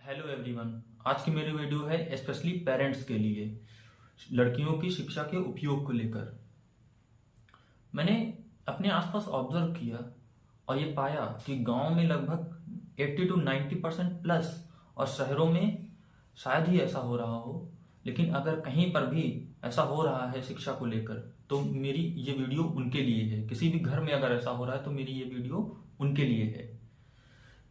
Hello everyone. आज की मेरी वीडियो है स्पेशली पेरेंट्स के लिए, लड़कियों की शिक्षा के उपयोग को लेकर। मैंने अपने आसपास ऑब्जर्व किया और ये पाया कि गांव में लगभग 80 to 90% प्लस और शहरों में शायद ही ऐसा हो रहा हो, लेकिन अगर कहीं पर भी ऐसा हो रहा है शिक्षा को लेकर तो मेरी ये वीडियो उनके लिए है। किसी भी घर में अगर ऐसा हो रहा है तो मेरी ये वीडियो उनके लिए है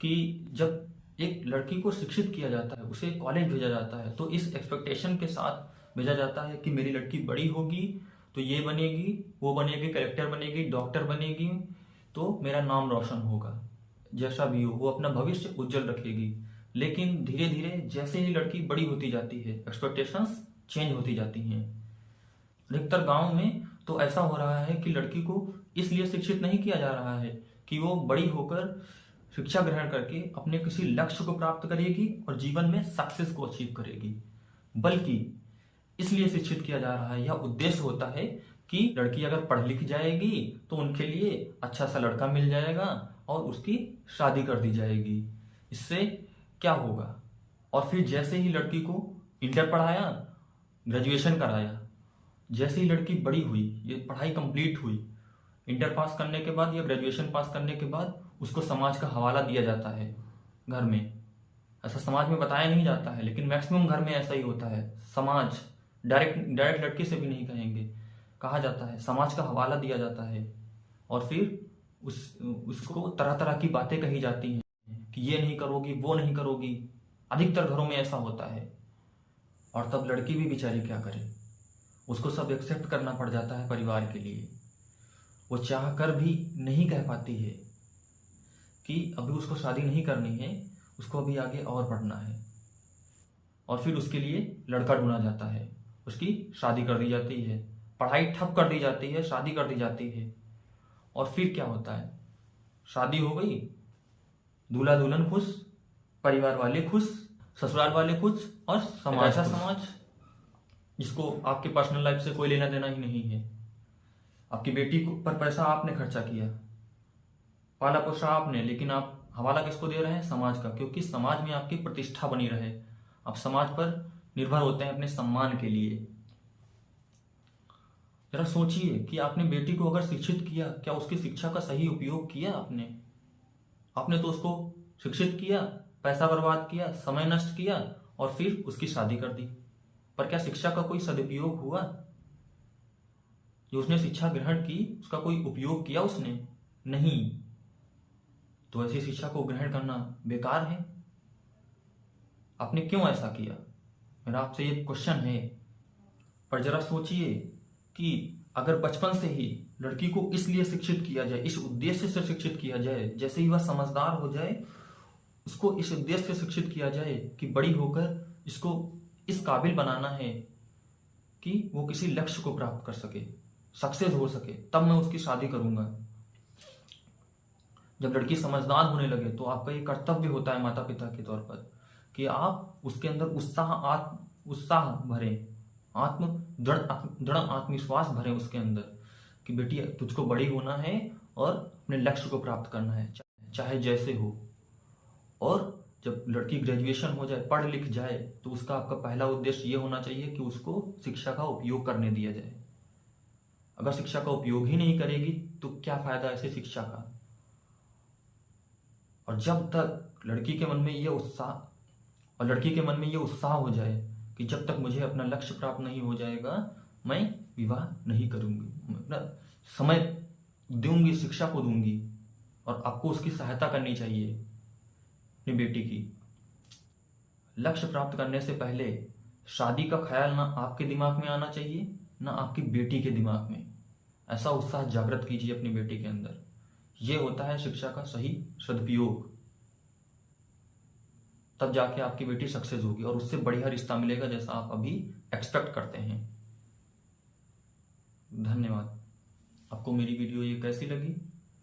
कि जब एक लड़की को शिक्षित किया जाता है, उसे कॉलेज भेजा जाता है, तो इस एक्सपेक्टेशन के साथ भेजा जाता है कि मेरी लड़की बड़ी होगी तो ये बनेगी, वो बनेगी, कलेक्टर बनेगी, डॉक्टर बनेगी, तो मेरा नाम रोशन होगा। जैसा भी हो वो अपना भविष्य उज्जवल रखेगी। लेकिन धीरे धीरे जैसे ही लड़की बड़ी होती जाती है एक्सपेक्टेशंस चेंज होती जाती हैं। अधिकतर गांव में तो ऐसा हो रहा है कि लड़की को इसलिए शिक्षित नहीं किया जा रहा है कि वो बड़ी होकर शिक्षा ग्रहण करके अपने किसी लक्ष्य को प्राप्त करेगी और जीवन में सक्सेस को अचीव करेगी, बल्कि इसलिए शिक्षित किया जा रहा है, यह उद्देश्य होता है कि लड़की अगर पढ़ लिख जाएगी तो उनके लिए अच्छा सा लड़का मिल जाएगा और उसकी शादी कर दी जाएगी। इससे क्या होगा? और फिर जैसे ही लड़की को इंटर पढ़ाया, ग्रेजुएशन कराया, जैसे ही लड़की बड़ी हुई, ये पढ़ाई कंप्लीट हुई, इंटर पास करने के बाद या ग्रेजुएशन पास करने के बाद उसको समाज का हवाला दिया जाता है। घर में ऐसा समाज में बताया नहीं जाता है, लेकिन मैक्सिमम घर में ऐसा ही होता है। समाज डायरेक्ट लड़की से भी नहीं कहेंगे, कहा जाता है, समाज का हवाला दिया जाता है और फिर उसको तरह तरह की बातें कही जाती हैं कि ये नहीं करोगी, वो नहीं करोगी। अधिकतर घरों में ऐसा होता है और तब लड़की भी बेचारी क्या करे, उसको सब एक्सेप्ट करना पड़ जाता है परिवार के लिए। वो चाह कर भी नहीं कह पाती है कि अभी उसको शादी नहीं करनी है, उसको अभी आगे और बढ़ना है। और फिर उसके लिए लड़का ढूंढा जाता है, उसकी शादी कर दी जाती है, पढ़ाई ठप कर दी जाती है, शादी कर दी जाती है। और फिर क्या होता है? शादी हो गई, दूल्हा दुल्हन खुश, परिवार वाले खुश, ससुराल वाले खुश और समाज, ऐसा समाज जिसको आपके पर्सनल लाइफ से कोई लेना देना ही नहीं है। आपकी बेटी को पर पैसा आपने खर्चा किया, पाला पोसा आपने, लेकिन आप हवाला किसको दे रहे हैं? समाज का, क्योंकि समाज में आपकी प्रतिष्ठा बनी रहे। आप समाज पर निर्भर होते हैं अपने सम्मान के लिए। जरा सोचिए कि आपने बेटी को अगर शिक्षित किया, क्या उसकी शिक्षा का सही उपयोग किया आपने तो उसको शिक्षित किया, पैसा बर्बाद किया, समय नष्ट किया और फिर उसकी शादी कर दी। पर क्या शिक्षा का कोई सदुपयोग हुआ? जो उसने शिक्षा ग्रहण की उसका कोई उपयोग किया उसने? नहीं। तो ऐसी शिक्षा को ग्रहण करना बेकार है। आपने क्यों ऐसा किया? मेरा आपसे ये क्वेश्चन है। पर जरा सोचिए कि अगर बचपन से ही लड़की को इसलिए शिक्षित किया जाए, इस उद्देश्य से शिक्षित किया जाए, जैसे ही वह समझदार हो जाए उसको इस उद्देश्य से शिक्षित किया जाए कि बड़ी होकर इसको इस काबिल बनाना है कि वो किसी लक्ष्य को प्राप्त कर सके, सक्सेस हो सके, तब मैं उसकी शादी करूंगा। जब लड़की समझदार होने लगे तो आपका ये कर्तव्य होता है माता पिता के तौर पर कि आप उसके अंदर उत्साह भरें, दृढ़ आत्मविश्वास भरें उसके अंदर कि बेटी तुझको बड़ी होना है और अपने लक्ष्य को प्राप्त करना है, चाहे जैसे हो। और जब लड़की ग्रेजुएशन हो जाए, पढ़ लिख जाए, तो उसका आपका पहला उद्देश्य ये होना चाहिए कि उसको शिक्षा का उपयोग करने दिया जाए। अगर शिक्षा का उपयोग ही नहीं करेगी तो क्या फायदा ऐसे शिक्षा का? और जब तक लड़की के मन में ये उत्साह हो जाए कि जब तक मुझे अपना लक्ष्य प्राप्त नहीं हो जाएगा मैं विवाह नहीं करूंगी, मैं अपना समय दूंगी, शिक्षा को दूंगी। और आपको उसकी सहायता करनी चाहिए अपनी बेटी की। लक्ष्य प्राप्त करने से पहले शादी का ख्याल ना आपके दिमाग में आना चाहिए ना आपकी बेटी के दिमाग में। ऐसा उत्साह जागृत कीजिए अपनी बेटी के अंदर। यह होता है शिक्षा का सही सदुपयोग। तब जाके आपकी बेटी सक्सेस होगी और उससे बढ़िया रिश्ता मिलेगा जैसा आप अभी एक्सपेक्ट करते हैं। धन्यवाद। आपको मेरी वीडियो ये कैसी लगी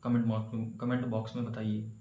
कमेंट बॉक्स में बताइए।